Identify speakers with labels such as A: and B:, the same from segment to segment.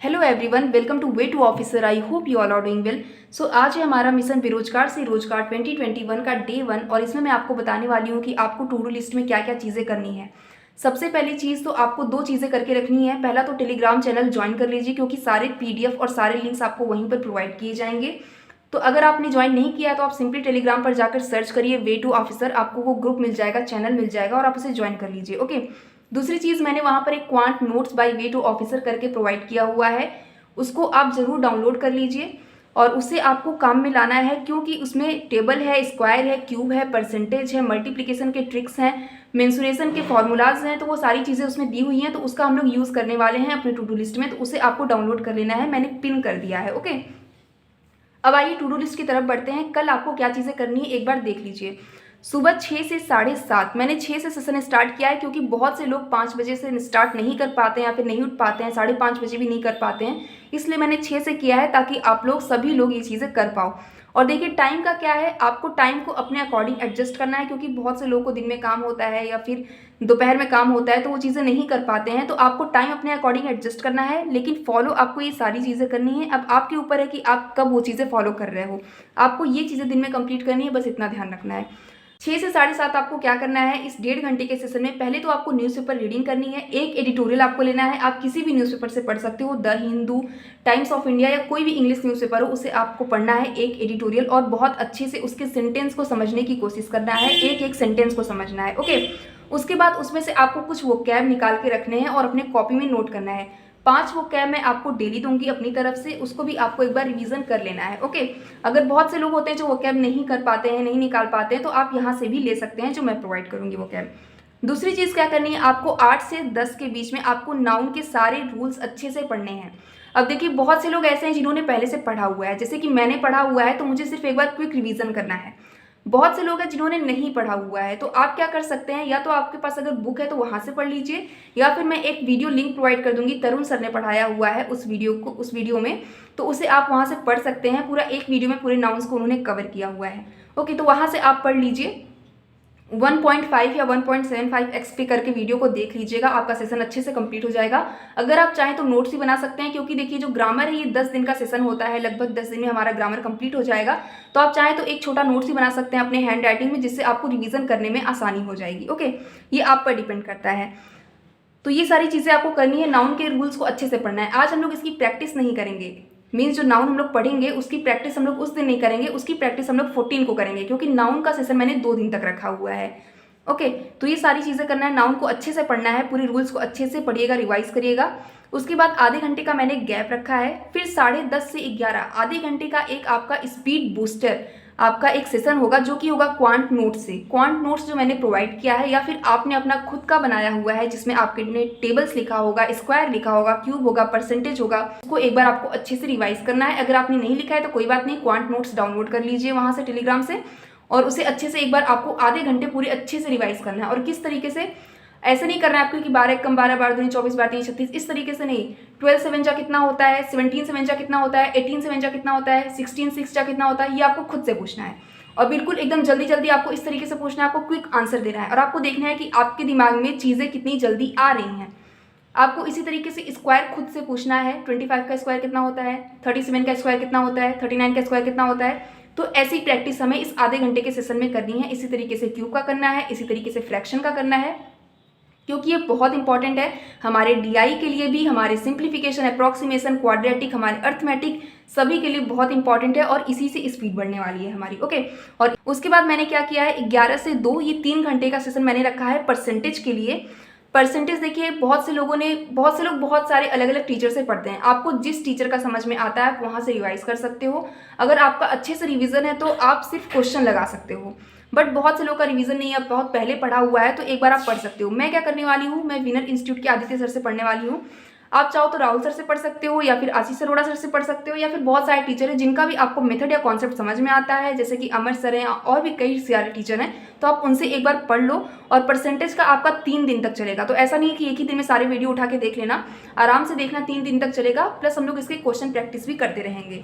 A: Hello everyone, welcome to way to officer. I hope you all are doing well. So आज है हमारा mission बेरोजगार से रोजगार 2021 का डे 1 और इसमें मैं आपको बताने वाली हूँ कि आपको टू डू लिस्ट में क्या क्या चीज़ें करनी है। सबसे पहली चीज़ तो आपको दो चीज़ें करके रखनी है। पहला तो टेलीग्राम चैनल ज्वाइन कर लीजिए क्योंकि सारे पीडीएफ और सारे लिंक्स आपको वहीं पर प्रोवाइड किए जाएंगे। तो अगर आपने ज्वाइन नहीं किया है तो आप सिंपली टेलीग्राम पर जाकर सर्च करिए वे टू ऑफिसर, आपको वो ग्रुप मिल जाएगा, चैनल मिल जाएगा और आप उसे ज्वाइन कर लीजिए। ओके। दूसरी चीज़, मैंने वहाँ पर एक quant notes by way to officer करके प्रोवाइड किया हुआ है, उसको आप ज़रूर डाउनलोड कर लीजिए और उससे आपको काम में लाना है क्योंकि उसमें टेबल है, स्क्वायर है, क्यूब है, परसेंटेज है, मल्टीप्लिकेशन के ट्रिक्स हैं, मेंसुरेशन के फॉर्मूलाज हैं, तो वो सारी चीज़ें उसमें दी हुई हैं। तो उसका हम लोग यूज़ करने वाले हैं अपने टू डू लिस्ट में, तो उसे आपको डाउनलोड कर लेना है। मैंने पिन कर दिया है। ओके। अब आइए टू डू लिस्ट की तरफ बढ़ते हैं। कल आपको क्या चीज़ें करनी है एक बार देख लीजिए। सुबह 6 से 7:30, मैंने 6 से सेशन स्टार्ट किया है क्योंकि बहुत से लोग 5 बजे से स्टार्ट नहीं कर पाते हैं या फिर नहीं उठ पाते हैं, 5:30 बजे भी नहीं कर पाते हैं, इसलिए मैंने 6 से किया है ताकि आप लोग सभी लोग ये चीज़ें कर पाओ। और देखिए टाइम का क्या है, आपको टाइम को अपने अकॉर्डिंग एडजस्ट करना है क्योंकि बहुत से लोगों को दिन में काम होता है या फिर दोपहर में काम होता है तो वो चीज़ें नहीं कर पाते हैं। तो आपको टाइम अपने अकॉर्डिंग एडजस्ट करना है, लेकिन फॉलो आपको ये सारी चीज़ें करनी है। अब आपके ऊपर है कि आप कब वो चीज़ें फॉलो कर रहे हो। आपको ये चीज़ें दिन में कंप्लीट करनी है, बस इतना ध्यान रखना है। 6 से 7:30 आपको क्या करना है इस 1.5 घंटे के सेशन में। पहले तो आपको न्यूज़पेपर रीडिंग करनी है, एक एडिटोरियल आपको लेना है। आप किसी भी न्यूज़पेपर से पढ़ सकते हो, the Hindu, times of India या कोई भी इंग्लिश न्यूज़पेपर हो, उसे आपको पढ़ना है एक एडिटोरियल और बहुत अच्छे से उसके सेंटेंस को समझने की कोशिश करना है, एक एक सेंटेंस को समझना है। ओके। उसके बाद उसमें से आपको कुछ वोकैब निकाल के रखने हैं और अपने कॉपी में नोट करना है। 5 वोकैब मैं आपको डेली दूंगी अपनी तरफ से, उसको भी आपको एक बार रिवीजन कर लेना है। ओके। अगर बहुत से लोग होते हैं जो वोकैब नहीं कर पाते हैं, नहीं निकाल पाते हैं, तो आप यहाँ से भी ले सकते हैं जो मैं प्रोवाइड करूंगी वोकैब। दूसरी चीज़ क्या करनी है, आपको 8 से 10 के बीच में आपको नाउन के सारे रूल्स अच्छे से पढ़ने हैं। अब देखिए बहुत से लोग ऐसे हैं जिन्होंने पहले से पढ़ा हुआ है, जैसे कि मैंने पढ़ा हुआ है तो मुझे सिर्फ एक बार क्विक रिवीजन करना है। बहुत से लोग हैं जिन्होंने नहीं पढ़ा हुआ है, तो आप क्या कर सकते हैं, या तो आपके पास अगर बुक है तो वहां से पढ़ लीजिए या फिर मैं एक वीडियो लिंक प्रोवाइड कर दूंगी, तरुण सर ने पढ़ाया हुआ है उस वीडियो में, तो उसे आप वहां से पढ़ सकते हैं। पूरा एक वीडियो में पूरे नाउन्स को उन्होंने कवर किया हुआ है। ओके, तो वहां से आप पढ़ लीजिए। 1.5 या 1.75x पे करके वीडियो को देख लीजिएगा, आपका सेशन अच्छे से कंप्लीट हो जाएगा। अगर आप चाहें तो नोट्स भी बना सकते हैं क्योंकि देखिए जो ग्रामर है ये 10 दिन का सेशन होता है, लगभग 10 दिन में हमारा ग्रामर कंप्लीट हो जाएगा। तो आप चाहें तो एक छोटा नोट्स ही बना सकते हैं अपने हैंड राइटिंग में, जिससे आपको रिवीजन करने में आसानी हो जाएगी। ओके, ये आप पर डिपेंड करता है। तो ये सारी चीज़ें आपको करनी है। नाउन के रूल्स को अच्छे से पढ़ना है। आज हम लोग इसकी प्रैक्टिस नहीं करेंगे, मीन्स जो नाउन हम लोग पढ़ेंगे उसकी प्रैक्टिस हम लोग उस दिन नहीं करेंगे, उसकी प्रैक्टिस हम लोग 14 को करेंगे क्योंकि नाउन का सेशन मैंने 2 दिन तक रखा हुआ है। ओके, तो ये सारी चीज़ें करना है। नाउन को अच्छे से पढ़ना है, पूरे रूल्स को अच्छे से पढ़िएगा, रिवाइज करिएगा। उसके बाद आधे घंटे का मैंने गैप रखा है, फिर 10:30 से 11 आधे घंटे का एक आपका स्पीड बूस्टर आपका एक सेशन होगा जो कि होगा क्वांट नोट्स से। क्वांट नोट्स जो मैंने प्रोवाइड किया है या फिर आपने अपना खुद का बनाया हुआ है जिसमें आपने टेबल्स लिखा होगा, स्क्वायर लिखा होगा, क्यूब होगा, परसेंटेज होगा, उसको एक बार आपको अच्छे से रिवाइज करना है। अगर आपने नहीं लिखा है तो कोई बात नहीं, क्वांट नोट्स डाउनलोड कर लीजिए वहाँ से टेलीग्राम से और उसे अच्छे से एक बार आपको आधे घंटे पूरे अच्छे से रिवाइज करना है। और किस तरीके से, ऐसे नहीं करना है आपको कि 12 कम 12 12 दूनी 24 12 3 36, इस तरीके से नहीं। 12 से 1 कितना होता है, 17 से 1 कितना होता है, 18 से 1 कितना होता है, 16 6 कितना होता है, ये आपको खुद से पूछना है और बिल्कुल एकदम जल्दी जल्दी आपको इस तरीके से पूछना है। आपको क्विक आंसर देना है और आपको देखना है कि आपके दिमाग में चीज़ें कितनी जल्दी आ रही हैं। आपको इसी तरीके से स्क्वायर खुद से पूछना है। 25 का स्क्वायर कितना होता है, 37 का स्क्वायर कितना होता है, 39 का स्क्वायर कितना होता है। तो ऐसी प्रैक्टिस हमें इस आधे घंटे के सेशन में करनी है। इसी तरीके से क्यूब का करना है, इसी तरीके से फ्रैक्शन का करना है क्योंकि ये बहुत इंपॉर्टेंट है हमारे डीआई के लिए भी, हमारे सिंप्लीफिकेशन, अप्रॉक्सीमेशन, क्वाड्रेटिक, हमारे अर्थमेटिक, सभी के लिए बहुत इंपॉर्टेंट है और इसी से स्पीड बढ़ने वाली है हमारी। ओके, और उसके बाद मैंने क्या किया है, 11 से 2 ये 3 घंटे का सेशन मैंने रखा है परसेंटेज के लिए। परसेंटेज देखिए बहुत से लोग बहुत सारे अलग अलग टीचर से पढ़ते हैं। आपको जिस टीचर का समझ में आता है आप वहाँ से रिवाइज कर सकते हो। अगर आपका अच्छे से रिवीजन है तो आप सिर्फ क्वेश्चन लगा सकते हो, बट बहुत से लोग का रिवीजन नहीं है, आप बहुत पहले पढ़ा हुआ है, तो एक बार आप पढ़ सकते हो। मैं क्या करने वाली हूँ, मैं विनर इंस्टीट्यूट के आदित्य सर से पढ़ने वाली हूँ। आप चाहो तो राहुल सर से पढ़ सकते हो या फिर आशीष अरोड़ा सर से पढ़ सकते हो या फिर बहुत सारे टीचर हैं जिनका भी आपको मेथड या कॉन्सेप्ट समझ में आता है, जैसे कि अमर सर हैं और भी कई सारे टीचर हैं, तो आप उनसे एक बार पढ़ लो। और परसेंटेज का आपका 3 दिन तक चलेगा, तो ऐसा नहीं है कि एक ही दिन में सारे वीडियो उठा के देख लेना, आराम से देखना, 3 दिन तक चलेगा। प्लस हम लोग इसके क्वेश्चन प्रैक्टिस भी करते रहेंगे।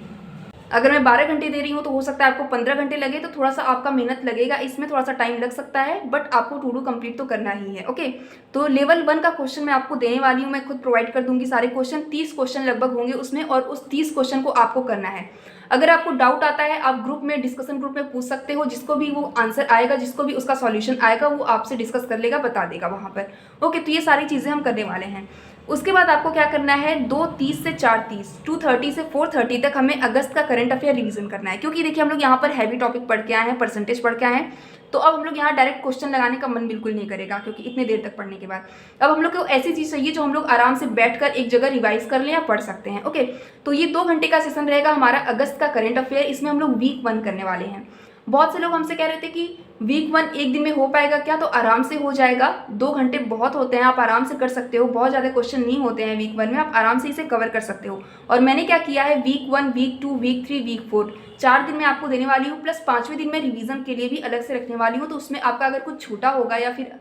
A: अगर मैं 12 घंटे दे रही हूँ तो हो सकता है आपको 15 घंटे लगे, तो थोड़ा सा आपका मेहनत लगेगा, इसमें थोड़ा सा टाइम लग सकता है, बट आपको टू डू कंप्लीट तो करना ही है। ओके, तो लेवल 1 का क्वेश्चन मैं आपको देने वाली हूँ, मैं खुद प्रोवाइड कर दूंगी सारे क्वेश्चन, 30 क्वेश्चन लगभग होंगे उसमें, और उस 30 क्वेश्चन को आपको करना है। अगर आपको डाउट आता है आप ग्रुप में, डिस्कशन ग्रुप में पूछ सकते हो, जिसको भी वो आंसर आएगा, जिसको भी उसका सॉल्यूशन आएगा, वो आपसे डिस्कस कर लेगा, बता देगा वहाँ पर। ओके, तो ये सारी चीज़ें हम करने वाले हैं। उसके बाद आपको क्या करना है, 2:30 से 4:30, 2:30 से 4:30 तक हमें अगस्त का करंट अफेयर रिवीजन करना है। क्योंकि देखिए हम लोग यहाँ पर हैवी टॉपिक पढ़ के आए हैं, परसेंटेज पढ़ के आए हैं, तो अब हम लोग यहाँ डायरेक्ट क्वेश्चन लगाने का मन बिल्कुल नहीं करेगा, क्योंकि इतने देर तक पढ़ने के बाद अब हम लोग को ऐसी चीज़ चाहिए जो हम लोग आराम से बैठकर एक जगह रिवाइज कर लें या पढ़ सकते हैं। ओके, तो ये 2 घंटे का सेशन रहेगा हमारा अगस्त का करंट अफेयर। इसमें हम लोग वीक 1 करने वाले हैं। बहुत से लोग हमसे कह रहे थे कि वीक 1 एक दिन में हो पाएगा क्या, तो आराम से हो जाएगा। 2 घंटे बहुत होते हैं, आप आराम से कर सकते हो, बहुत ज़्यादा क्वेश्चन नहीं होते हैं वीक 1 में, आप आराम से इसे कवर कर सकते हो। और मैंने क्या किया है, वीक 1, वीक 2, वीक 3, वीक 4, 4 दिन में आपको देने वाली हूँ, प्लस 5वें दिन में रिवीजन के लिए भी अलग से रखने वाली हूँ। तो उसमें आपका अगर कुछ छूटा होगा या फिर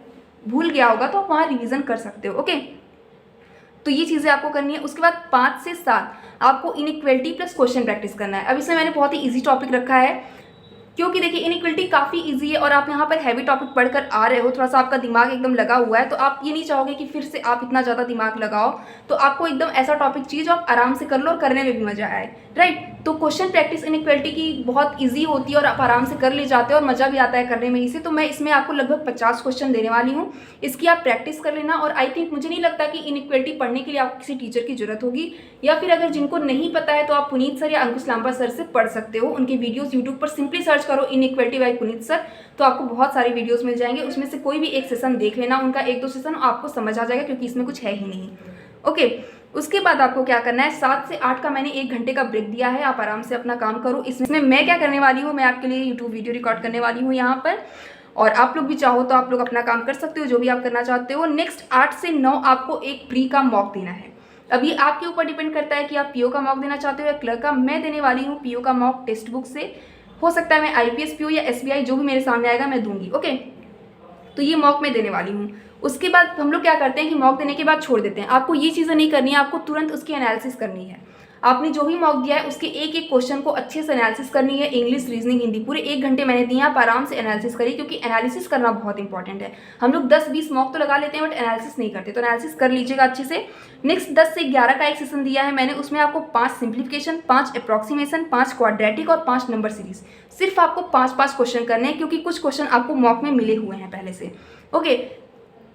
A: भूल गया होगा तो आप वहाँ रिवीजन कर सकते हो। ओके, तो ये चीज़ें आपको करनी है। उसके बाद 5 से 7 आपको इनइक्वलिटी प्लस क्वेश्चन प्रैक्टिस करना है। अब इसमें मैंने बहुत ही ईजी टॉपिक रखा है, क्योंकि देखिए इनइक्वलिटी काफ़ी इजी है और आप यहाँ पर हैवी टॉपिक पढ़कर आ रहे हो, थोड़ा सा आपका दिमाग एकदम लगा हुआ है, तो आप ये नहीं चाहोगे कि फिर से आप इतना ज़्यादा दिमाग लगाओ। तो आपको एकदम ऐसा टॉपिक चाहिए जो आप आराम से कर लो और करने में भी मज़ा आए, राइट। तो क्वेश्चन प्रैक्टिस इनइक्वलिटी की बहुत ईजी होती है और आप आराम से कर ले जाते हो और मज़ा भी आता है करने में इसे। तो मैं इसमें आपको लगभग 50 क्वेश्चन देने वाली हूँ, इसकी आप प्रैक्टिस कर लेना। और आई थिंक मुझे नहीं लगता कि इनइक्वलिटी पढ़ने के लिए आपको किसी टीचर की जरूरत होगी, या फिर अगर जिनको नहीं पता है तो आप पुनीत सर या अंकुश लांबा सर से पढ़ सकते हो। उनके वीडियोस यूट्यूब पर सिंपली सर्च करो इनइक्वलिटी बाय पुनीत सर, तो आपको बहुत सारे वीडियोस मिल जाएंगे, उसमें से कोई भी एक सेशन देख लेना, उनका 1-2 सेशन आपको समझ आ जाएगा, क्योंकि इसमें कुछ है ही नहीं। ओके, उसके बाद आपको क्या करना है, 7 से 8 का मैंने 1 घंटे का ब्रेक दिया है, आप आराम से अपना काम करो। इसमें मैं क्या करने वाली हूँ, मैं आपके लिए यूट्यूब वीडियो रिकॉर्ड करने वाली हूँ यहाँ पर, और आप लोग भी चाहो तो आप लोग अपना काम कर सकते हो, जो भी आप करना चाहते हो। नेक्स्ट 8 से 9 आपको एक प्री का मॉक देना है। अब ये आपके ऊपर डिपेंड करता है कि आप पीओ का मॉक देना चाहते हो या क्लर्क का। मैं देने वाली हूँ पीओ का मॉक टेक्स्ट बुक से, हो सकता है मैं आईपीएस पीओ या एसबीआई जो भी मेरे सामने आएगा मैं दूंगी। ओके, तो ये मॉक मैं देने वाली हूँ। उसके बाद हम लोग क्या करते हैं कि मॉक देने के बाद छोड़ देते हैं। आपको ये चीज़ें नहीं करनी है, आपको तुरंत उसकी एनालिसिस करनी है। आपने जो भी मॉक दिया है उसके एक एक क्वेश्चन को अच्छे से एनालिसिस करनी है, इंग्लिश, रीजनिंग, हिंदी, पूरे 1 घंटे मैंने दिए, आप आराम से एनालिसिस करिए, क्योंकि एनालिसिस करना बहुत इंपॉर्टेंट है। हम लोग 10-20 मॉक तो लगा लेते हैं बट एनालिसिस नहीं करते, तो एनालिसिस कर लीजिएगा अच्छे से। नेक्स्ट 10 से 11 का एक सेशन दिया है मैंने, उसमें आपको 5 सिंप्लीफिकेशन, 5 अप्रॉक्सीमेशन, 5 क्वाड्रेटिक और 5 नंबर सीरीज। सिर्फ आपको 5-5 क्वेश्चन करने हैं, क्योंकि कुछ क्वेश्चन आपको मॉक में मिले हुए हैं पहले से। ओके,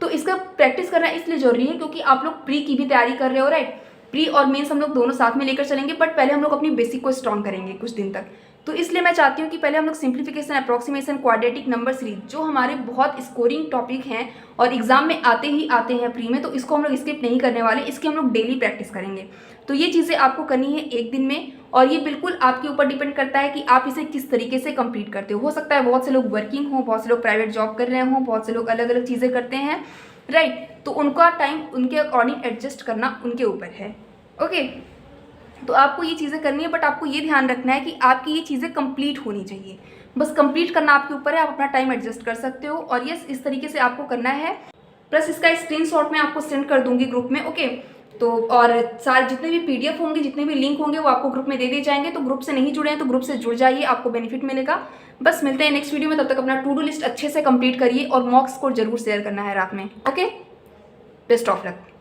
A: तो इसका प्रैक्टिस करना इसलिए जरूरी है क्योंकि आप लोग प्री की भी तैयारी कर रहे हो, राइट। प्री और मेंस हम लोग दोनों साथ में लेकर चलेंगे, बट पहले हम लोग अपनी बेसिक को स्ट्रॉन्ग करेंगे कुछ दिन तक। तो इसलिए मैं चाहती हूँ कि पहले हम लोग simplification, approximation, quadratic, number series, जो हमारे बहुत स्कोरिंग टॉपिक हैं और एग्जाम में आते ही आते हैं प्री में, तो इसको हम लोग स्किप नहीं करने वाले, इसकी हम लोग डेली प्रैक्टिस करेंगे। तो ये चीज़ें आपको करनी है 1 दिन में, और ये बिल्कुल आपके ऊपर डिपेंड करता है कि आप इसे किस तरीके से कंप्लीट करते हो। सकता है बहुत से लोग वर्किंग हो, बहुत से लोग प्राइवेट जॉब कर रहे हों, बहुत से लोग अलग अलग चीज़ें करते हैं, राइट। तो उनका टाइम उनके अकॉर्डिंग एडजस्ट करना उनके ऊपर है। ओके, तो आपको ये चीज़ें करनी है, बट आपको ये ध्यान रखना है कि आपकी ये चीज़ें कंप्लीट होनी चाहिए। बस कंप्लीट करना आपके ऊपर है, आप अपना टाइम एडजस्ट कर सकते हो, और यस इस तरीके से आपको करना है। प्लस इसका स्क्रीनशॉट मैं आपको सेंड कर दूंगी ग्रुप में। ओके, तो और सारे जितने भी पीडीएफ होंगे, जितने भी लिंक होंगे, वो आपको ग्रुप में दे दिए जाएंगे। तो ग्रुप से नहीं जुड़े हैं तो ग्रुप से जुड़ जाइए, आपको बेनिफिट मिलेगा। बस मिलते हैं नेक्स्ट वीडियो में, तब तक अपना टू डू लिस्ट अच्छे से कंप्लीट करिए और मॉक स्कोर जरूर शेयर करना है रात में। Okay, best of luck.